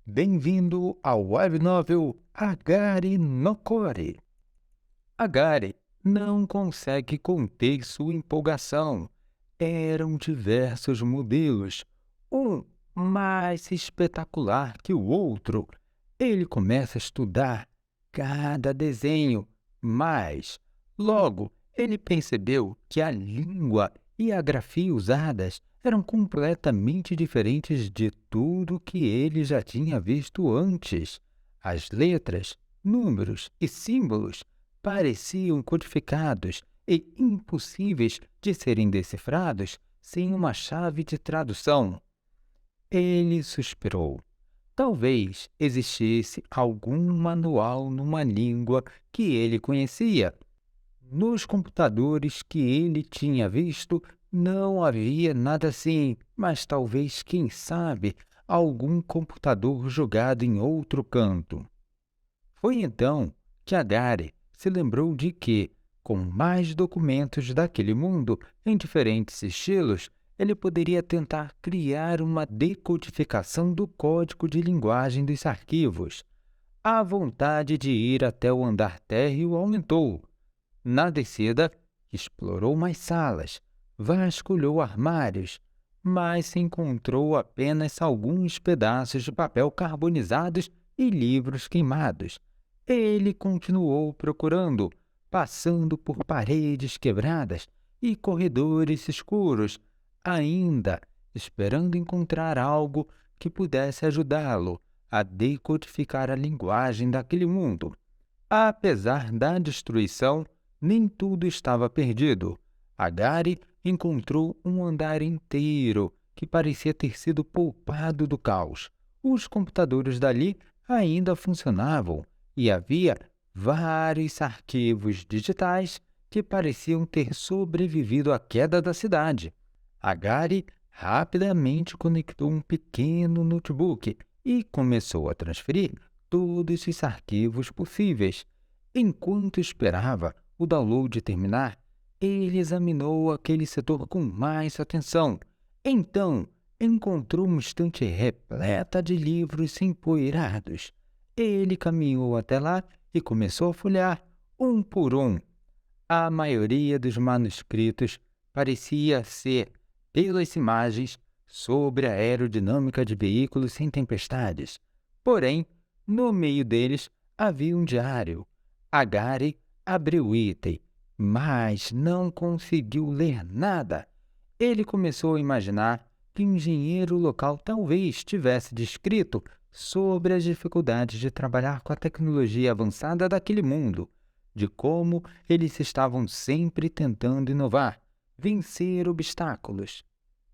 Bem-vindo ao web novel Agari no Core. Agari não consegue conter sua empolgação. Eram diversos modelos, um mais espetacular que o outro. Ele começa a estudar cada desenho, mas logo ele percebeu que a língua e a grafia usadas eram completamente diferentes de tudo que ele já tinha visto antes. As letras, números e símbolos pareciam codificados e impossíveis de serem decifrados sem uma chave de tradução. Ele suspirou. Talvez existisse algum manual numa língua que ele conhecia. Nos computadores que ele tinha visto, não havia nada assim, mas talvez, quem sabe, algum computador jogado em outro canto. Foi então que Agari se lembrou de que, com mais documentos daquele mundo, em diferentes estilos, ele poderia tentar criar uma decodificação do código de linguagem dos arquivos. A vontade de ir até o andar térreo aumentou. Na descida, explorou mais salas, vasculhou armários, mas encontrou apenas alguns pedaços de papel carbonizados e livros queimados. Ele continuou procurando, passando por paredes quebradas e corredores escuros, ainda esperando encontrar algo que pudesse ajudá-lo a decodificar a linguagem daquele mundo. Apesar da destruição, nem tudo estava perdido. Agari encontrou um andar inteiro que parecia ter sido poupado do caos. Os computadores dali ainda funcionavam e havia vários arquivos digitais que pareciam ter sobrevivido à queda da cidade. Agari rapidamente conectou um pequeno notebook e começou a transferir todos os arquivos possíveis. Enquanto esperava o download terminar, ele examinou aquele setor com mais atenção. Então, encontrou uma estante repleta de livros empoeirados. Ele caminhou até lá e começou a folhear, um por um. A maioria dos manuscritos parecia ser, pelas imagens, sobre a aerodinâmica de veículos sem tempestades. Porém, no meio deles havia um diário. Agari abriu o item, mas não conseguiu ler nada. Ele começou a imaginar que o engenheiro local talvez tivesse descrito sobre as dificuldades de trabalhar com a tecnologia avançada daquele mundo, de como eles estavam sempre tentando inovar, vencer obstáculos.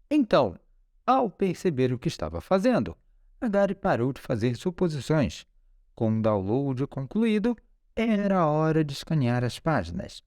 Então, ao perceber o que estava fazendo, Agari parou de fazer suposições. Com o download concluído, era hora de escanear as páginas.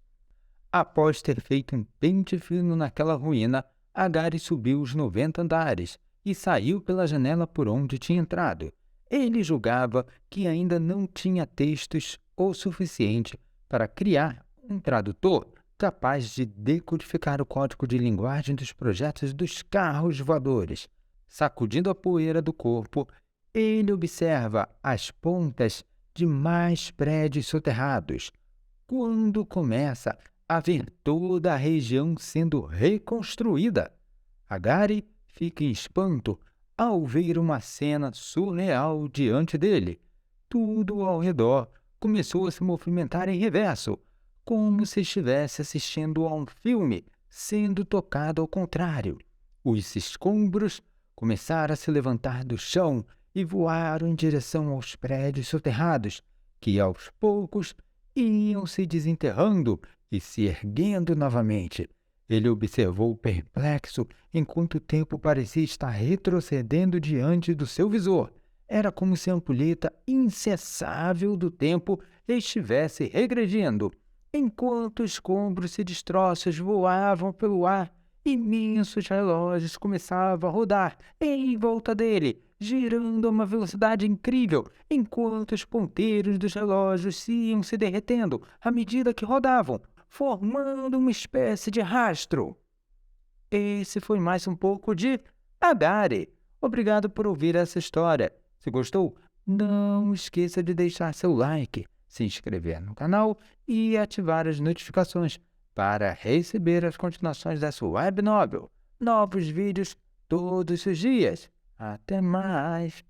Após ter feito um pente fino naquela ruína, Agari subiu os 90 andares e saiu pela janela por onde tinha entrado. Ele julgava que ainda não tinha textos o suficiente para criar um tradutor capaz de decodificar o código de linguagem dos projetos dos carros voadores. Sacudindo a poeira do corpo, ele observa as pontas de mais prédios soterrados. Quando começa a ver toda a região sendo reconstruída, Agari fica em espanto ao ver uma cena surreal diante dele. Tudo ao redor começou a se movimentar em reverso, como se estivesse assistindo a um filme sendo tocado ao contrário. Os escombros começaram a se levantar do chão e voaram em direção aos prédios soterrados, que aos poucos iam se desenterrando e se erguendo novamente. Ele observou perplexo enquanto o tempo parecia estar retrocedendo diante do seu visor. Era como se a ampulheta incessável do tempo estivesse regredindo. Enquanto escombros e destroços voavam pelo ar, imensos relógios começavam a rodar em volta dele, girando a uma velocidade incrível, enquanto os ponteiros dos relógios iam se derretendo à medida que rodavam, formando uma espécie de rastro. Esse foi mais um pouco de Agari. Obrigado por ouvir essa história. Se gostou, não esqueça de deixar seu like, se inscrever no canal e ativar as notificações para receber as continuações dessa web novel. Novos vídeos todos os dias. Até mais!